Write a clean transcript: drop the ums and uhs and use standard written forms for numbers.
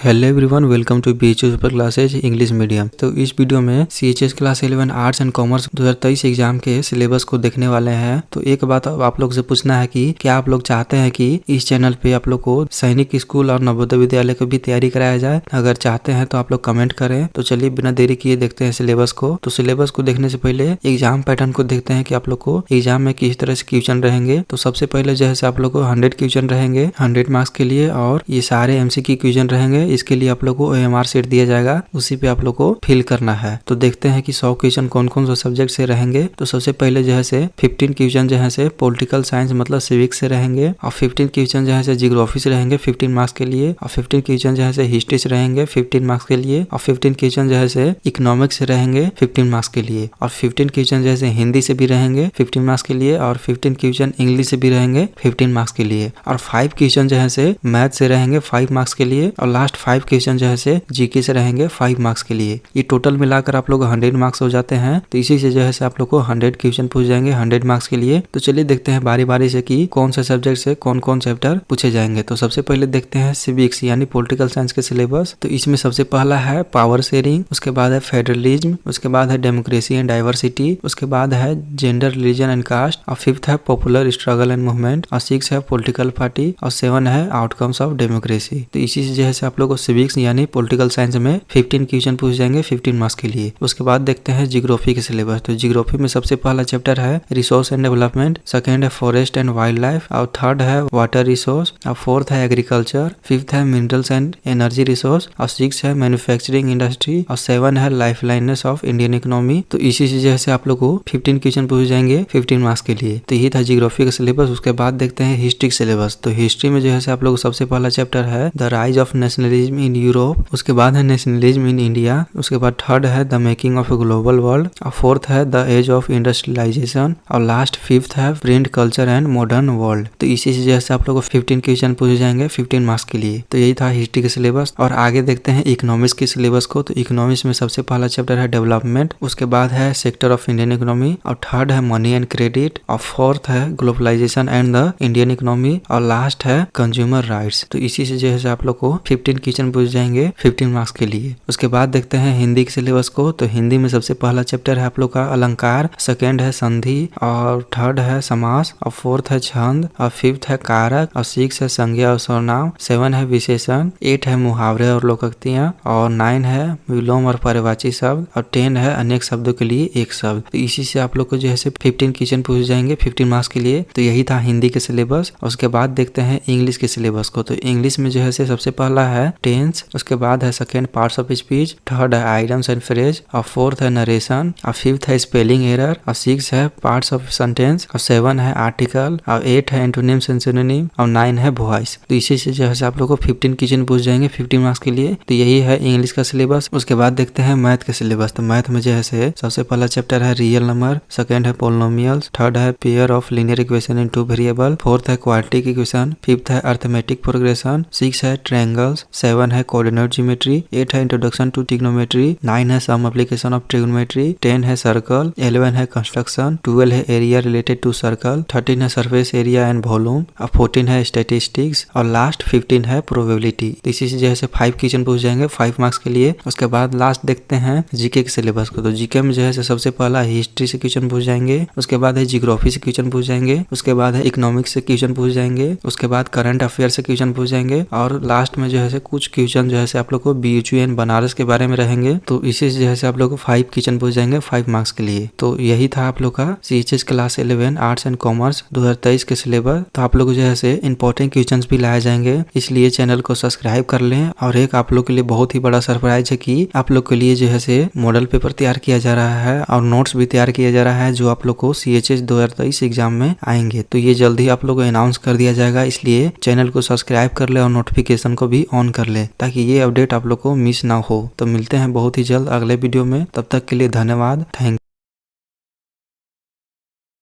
Hello everyone, welcome to BHU super classes English medium. तो इस video में CHS class 11 arts and commerce 2023 exam के syllabus को देखने वाले हैं। तो एक बात आप लोग से पूछना है कि क्या आप लोग चाहते हैं कि इस चैनल पे आप लोग को सैनिक स्कूल और नवोदय विद्यालय की भी तैयारी कराया जाए? अगर चाहते हैं तो आप लोग कमेंट करें। तो चलिए बिना देरी किए देखते हैं सिलेबस को। तो सिलेबस को देखने से पहले एग्जाम पैटर्न को देखते हैं कि आप लोग को एग्जाम में किस तरह से क्वेश्चन रहेंगे। तो सबसे पहले जो है आप लोग को 100 क्वेश्चन रहेंगे 100 मार्क्स के लिए, और ये सारे एमसीक्यू क्वेश्चन रहेंगे। इसके लिए आप लोग को ओएमआर शीट दिया जाएगा, उसी पे आप लोग को फिल करना है। तो देखते हैं कि 100 क्वेश्चन कौन कौन से सब्जेक्ट से रहेंगे। तो सबसे पहले जो है 15 क्वेश्चन जो है पॉलिटिकल साइंस मतलब सिविक्स से रहेंगे, और 15 क्वेश्चन जो है जियोग्राफी से रहेंगे 15 मार्क्स के लिए, और 15 क्वेश्चन जो है हिस्ट्री से रहेंगे 15 मार्क्स के लिए, और 15 क्वेश्चन जो है इकोनॉमिक्स से रहेंगे 15 मार्क्स के लिए, और 15 क्वेश्चन जो है हिंदी से भी रहेंगे 15 मार्क्स के लिए, और 15 क्वेश्चन इंग्लिश से भी रहेंगे 15 मार्क्स के लिए, और 5 क्वेश्चन जो है मैथ से रहेंगे 5 मार्क्स के लिए, और लास्ट 5 क्वेश्चन जो है जीके से रहेंगे 5 मार्क्स के लिए। ये टोटल मिलाकर आप लोग 100 मार्क्स हो जाते हैं। तो इसी से जो है आप लोग को 100 क्वेश्चन पूछ जाएंगे 100 मार्क्स के लिए। तो चलिए देखते हैं बारी बारी से कि कौन से सब्जेक्ट से कौन कौन चैप्टर पूछे जाएंगे। तो सबसे पहले देखते हैं सिविक्स यानी पॉलिटिकल साइंस के सिलेबस। तो इसमें सबसे पहला है पावर शेयरिंग, उसके बाद है फेडरलिज्म, उसके बाद है डेमोक्रेसी एंड डाइवर्सिटी, उसके बाद है जेंडर रिलीजन एंड कास्ट, और 5th है पॉपुलर स्ट्रगल एंड मूवमेंट, और 6 है पॉलिटिकल पार्टी, और 7 है आउटकम्स ऑफ डेमोक्रेसी। तो इसी से जो है आप लोग को सिविक्स यानी पॉलिटिकल साइंस में 15 क्वेश्चन पूछ जाएंगे 15 मार्क्स के लिए। उसके बाद देखते हैं जियोग्राफी के सिलेबस। तो जियोग्राफी में सबसे पहला चैप्टर है रिसोर्स एंड डेवलपमेंट, सेकंड है फॉरेस्ट एंड वाइल्ड लाइफ, और थर्ड है वाटर रिसोर्स, और 4th है एग्रीकल्चर, 5th है मिनरल्स एंड एनर्जी रिसोर्स, और 6 है मैन्युफैक्चरिंग इंडस्ट्री, और 7 है लाइफ लाइनेस ऑफ इंडियन इकोनॉमी। तो इसी से जो है आप लोग को 15 क्वेश्चन पूछ जाएंगे 15 मार्क्स के लिए। तो ये था जियोग्राफी का सिलेबस। उसके बाद देखते हैं हिस्ट्री सिलेबस। तो हिस्ट्री में जो है आप लोग सबसे पहला चैप्टर है the rise of nationalism in Europe, उसके बाद है नेशनलिज्म इन इंडिया, उसके बाद थर्ड है the making of a global world, और 4th है द एज ऑफ इंडस्ट्रियलाइजेशन, और लास्ट 5th है print culture and modern world. तो इसी से जैसे आप लोग को 15 क्वेश्चन पूछ जाएंगे 15 मार्क्स के लिए। तो यही था हिस्ट्री का सिलेबस। और आगे देखते हैं इकोनॉमिक्स के सिलेबस को। तो इकोनॉमिक्स में सबसे पहला चैप्टर है डेवलपमेंट, उसके बाद है सेक्टर ऑफ इंडियन इकोनॉमी, और थर्ड है मनी एंड क्रेडिट, और 4th है globalisation and the Indian economy, और लास्ट है कंज्यूमर राइट्स। तो इसी से जो है आप लोग को 15 क्वेश्चन पूछ जाएंगे 15 मार्क्स के लिए। उसके बाद देखते हैं हिंदी के सिलेबस को। तो हिंदी में सबसे पहला चैप्टर है आप लोग का अलंकार, सेकंड है संधि, और थर्ड है समास, और 4th है छंद, और 5th है कारक, और 6 है संज्ञा और सर्वनाम, 7 है विशेषण, 8 है मुहावरे और लोकोक्तियां, और 9 है विलोम और पर्यायवाची शब्द, और 10 है अनेक शब्दों के लिए एक शब्द। तो इसी से आप लोग को जो है 15 क्वेश्चन पूछ जाएंगे 15 मार्क्स के लिए। तो यही था हिंदी के सिलेबस। उसके बाद देखते हैं इंग्लिश के सिलेबस को। तो इंग्लिश में जो है सबसे पहला है टेंस, उसके बाद है second parts of speech, third है आइटम्स एंड फ्रेज, और 4th है नरेशन, और 5th है स्पेलिंग एरर, और 6 है पार्ट्स ऑफ सेंटेंस, और 7 है आर्टिकल, और 8 है एंटोनिम्स एंड सिनोनिम, और 9 है वॉइस। तो इसी से जो है आप लोग को 15 क्वेश्चन पूछ जाएंगे 15 मार्क्स के लिए। तो यही है इंग्लिश का सिलेबस। उसके बाद देखते हैं मैथ का सिलेबस। तो मैथ में जो है सबसे पहला चैप्टर है रियल नंबर, सेकंड है पोलिनोमियल्स, थर्ड है pair of linear equation in 2 variable, 4th है क्वाड्रेटिक इक्वेशन, 5th है अरिथमेटिक प्रोग्रेशन, 6 है ट्रायंगल्स, 7 है कोऑर्डिनेट ज्योमेट्री, 8 है इंट्रोडक्शन टू ट्रिग्नोमेट्री, 9 है सम एप्लीकेशन ऑफ ट्रिग्नोमेट्री, 10 है सर्कल, 11 है कंस्ट्रक्शन, 12 है एरिया रिलेटेड टू सर्कल, 13 है सरफेस एरिया एंड वॉल्यूम, और 14 है स्टैटिस्टिक्स, और लास्ट 15 है प्रोबेबिलिटी। तो इसी से जो है 5 क्वेश्चन पूछ जाएंगे 5 मार्क्स के लिए। उसके बाद लास्ट देखते हैं जीके के सिलेबस को। तो जीके में जो है सबसे पहला हिस्ट्री से क्वेश्चन पूछ जाएंगे, उसके बाद है जियोग्राफी से क्वेश्चन पूछ जाएंगे, उसके बाद है इकोनॉमिक्स से क्वेश्चन पूछ जाएंगे, उसके बाद करंट अफेयर से क्वेश्चन पूछ जाएंगे, और लास्ट में जो है कुछ क्वेश्चन जो है आप लोग को बीएचयूएन बनारस के बारे में रहेंगे। तो इसी से जो है आप लोग को 5 क्वेश्चन पूछ जाएंगे 5 मार्क्स के लिए। तो यही था आप लोग का CHS class 11 arts and commerce 2023 के सिलेबस। तो आप लोग को जो है इंपॉर्टेंट क्वेश्चंस भी लाए जाएंगे, इसलिए चैनल को सब्सक्राइब कर लें। और एक आप लोग के लिए बहुत ही बड़ा सरप्राइज है कि आप लोग के लिए जो है मॉडल पेपर तैयार किया जा रहा है, और नोट्स भी तैयार किया जा रहा है, जो आप लोग को सीएचएस 2023 एग्जाम में आएंगे। तो ये जल्दी आप लोग को अनाउंस कर दिया जाएगा, इसलिए चैनल को सब्सक्राइब कर ले और नोटिफिकेशन को भी ऑन कर ले, ताकि ये अपडेट आप लोग को मिस ना हो। तो मिलते हैं बहुत ही जल्द अगले वीडियो में। तब तक के लिए धन्यवाद। थैंक